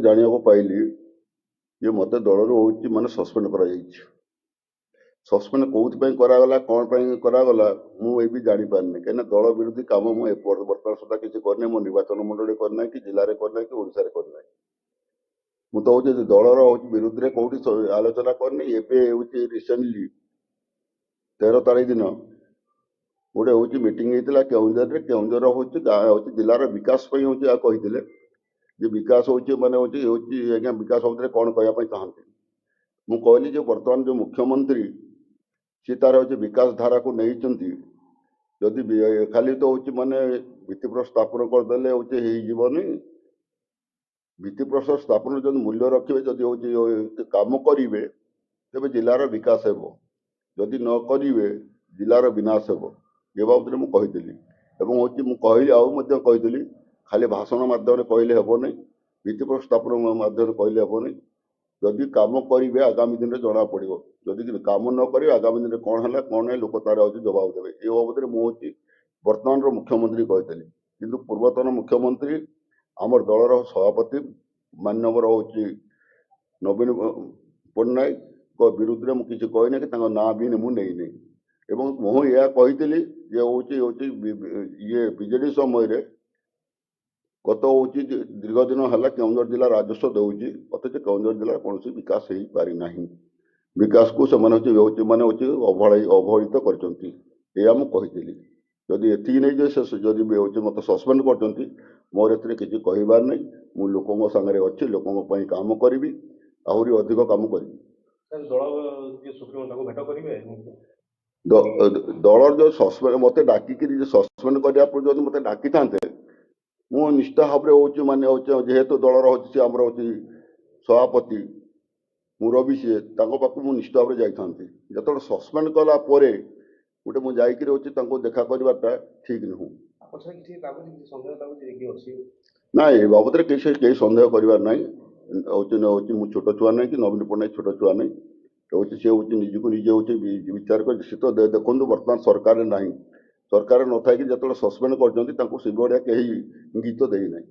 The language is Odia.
ଜାଣିବାକୁ ପାଇଲି ଯେ ମୋତେ ଦଳରୁ ହେଉଛି ମାନେ ସସ୍ପେଣ୍ଡ କରାଯାଇଛି। ସସ୍ପେଣ୍ଡ କୋଉଥିପାଇଁ କରାଗଲା, କ'ଣ ପାଇଁ କରାଗଲା ମୁଁ ଏ ବି ଜାଣିପାରିନି। କାହିଁକିନା ଦଳ ବିରୋଧୀ କାମ ମୁଁ ବର୍ତ୍ତମାନ ସୁଦ୍ଧା କିଛି କରିନାହିଁ। ମୋ ନିର୍ବାଚନ ମଣ୍ଡଳୀ କରିନାହିଁ, କି ଜିଲ୍ଲାରେ କରିନାହିଁ, କି ଓଡ଼ିଶାରେ କରିନାହିଁ। ମୁଁ ତ ହେଉଛି ଦଳର ହେଉଛି ବିରୁଦ୍ଧରେ କୋଉଠି ଆଲୋଚନା କରିନି। ଏବେ ହେଉଛି ରିସେଣ୍ଟଲି 13 ତାରିଖ ଦିନ ଗୋଟେ ହେଉଛି ମିଟିଂ ହେଇଥିଲା କେଉଁଝରରେ। କେଉଁଝର ହେଉଛି ହେଉଛି ଜିଲ୍ଲାର ବିକାଶ ପାଇଁ ହେଉଛି ଆଉ କହିଥିଲେ ଯେ ବିକାଶ ହେଉଛି ମାନେ ହେଉଛି ଆଜ୍ଞା ବିକାଶ ଉପରେ କ'ଣ କହିବା ପାଇଁ ଚାହାନ୍ତି। ମୁଁ କହିଲି ଯେ ବର୍ତ୍ତମାନ ଯେଉଁ ମୁଖ୍ୟମନ୍ତ୍ରୀ ସେ ତାର ହେଉଛି ବିକାଶ ଧାରାକୁ ନେଇଛନ୍ତି। ଯଦି ଖାଲି ତ ହେଉଛି ମାନେ ଭିତ୍ତିପ୍ରସ୍ତର ସ୍ଥାପନ କରିଦେଲେ ହେଉଛି ହେଇଯିବନି। ଭିତ୍ତିପ୍ରସ୍ତର ସ୍ଥାପନ ଯଦି ମୂଲ୍ୟ ରଖିବେ, ଯଦି ହେଉଛି କାମ କରିବେ, ତେବେ ଜିଲ୍ଲାର ବିକାଶ ହେବ। ଯଦି ନ କରିବେ ଜିଲ୍ଲାର ବିନାଶ ହେବ। ଏ ବାବଦରେ ମୁଁ କହିଥିଲି। ଏବଂ ହେଉଛି ମୁଁ କହିଲି ଆଉ ମଧ୍ୟ କହିଥିଲି ଖାଲି ଭାଷଣ ମାଧ୍ୟମରେ କହିଲେ ହେବନି, ଭିତ୍ତିପ୍ରସ୍ତର ସ୍ଥାପନ ମାଧ୍ୟମରେ କହିଲେ ହେବନି। ଯଦି କାମ କରିବେ ଆଗାମୀ ଦିନରେ ଜଣା ପଡ଼ିବ। ଯଦି କାମ ନ କରିବେ ଆଗାମୀ ଦିନରେ କ'ଣ ହେଲା କ'ଣ ନାହିଁ ଲୋକ ତାର ହେଉଛି ଜବାବ ଦେବେ। ଏ ବାବଦରେ ମୁଁ ହେଉଛି ବର୍ତ୍ତମାନର ମୁଖ୍ୟମନ୍ତ୍ରୀ କହିଥିଲି। କିନ୍ତୁ ପୂର୍ବତନ ମୁଖ୍ୟମନ୍ତ୍ରୀ ଆମର ଦଳର ସଭାପତି ମାନ୍ୟବର ହେଉଛି ନବୀନ ପଟ୍ଟନାୟକଙ୍କ ବିରୁଦ୍ଧରେ ମୁଁ କିଛି କହିନି, କି ତାଙ୍କ ନାଁ ବି ମୁଁ ନେଇନି। ଏବଂ ମୁଁ ଏହା କହିଥିଲି ଯେ ହେଉଛି ଇଏ ବିଜେଡି ସମୟରେ ଗତ ହେଉଛି ଦୀର୍ଘ ଦିନ ହେଲା କେଉଁଝର ଜିଲ୍ଲା ରାଜସ୍ୱ ଦେଉଛି, ଅଥଚ କେଉଁଝର ଜିଲ୍ଲାର କୌଣସି ବିକାଶ ହେଇପାରିନାହିଁ। ବିକାଶକୁ ସେମାନେ ହେଉଛି ମାନେ ହେଉଛି ଅବହେଳିତ କରିଛନ୍ତି। ଏହା ମୁଁ କହିଥିଲି। ଯଦି ଏତିକି ନେଇ ଯେ ସେ ଯଦି ହେଉଛି ମୋତେ ସସ୍ପେଣ୍ଡ କରିଛନ୍ତି, ମୋର ଏଥିରେ କିଛି କହିବାର ନାହିଁ। ମୁଁ ଲୋକଙ୍କ ସାଙ୍ଗରେ ଅଛି, ଲୋକଙ୍କ ପାଇଁ କାମ କରିବି, ଆହୁରି ଅଧିକ କାମ କରିବି। ଦଳର ଯେଉଁ ସସ୍ପେଣ୍ଡ ମୋତେ ଡାକିକିରି ସସ୍ପେଣ୍ଡ କରିବା ପୂର୍ବରୁ ଯଦି ମୋତେ ଡାକିଥାନ୍ତେ, ମୁଁ ନିଶ୍ଚିତ ଭାବରେ ହେଉଛି ମାନେ ହେଉଛି ଯେହେତୁ ଦଳର ହେଉଛି ସେ ଆମର ହେଉଛି ସଭାପତି ମୁରବୀ ସିଏ, ତାଙ୍କ ପାଖକୁ ମୁଁ ନିଶ୍ଚିତ ଭାବରେ ଯାଇଥାନ୍ତି। ଯେତେବେଳେ ସସ୍ପେଣ୍ଡ କଲା ପରେ ଗୋଟେ ମୁଁ ଯାଇକିରି ହେଉଛି ତାଙ୍କୁ ଦେଖା କରିବାଟା ଠିକ୍ ନୁହଁ। ନା ଏ ବାବଦରେ କେହି ସନ୍ଦେହ କରିବାର ନାହିଁ। ହେଉଛି ମୁଁ ଛୋଟ ଛୁଆ ନାହିଁ, କି ନବୀନ ପଟ୍ଟନାୟକ ଛୋଟ ଛୁଆ ନାହିଁ। ହେଉଛି ସେ ହେଉଛି ନିଜକୁ ନିଜେ ହେଉଛି ବିଚାର କରି ସେ ତ ଦେଖନ୍ତୁ ବର୍ତ୍ତମାନ ସରକାରରେ ନାହିଁ। ସରକାର ନଥାଇକି ଯେତେବେଳେ ସସ୍ପେଣ୍ଡ କରିଛନ୍ତି ତାଙ୍କୁ ସେଭଳିଆ କେହି ଇଙ୍ଗିତ ଦେଇନାହିଁ।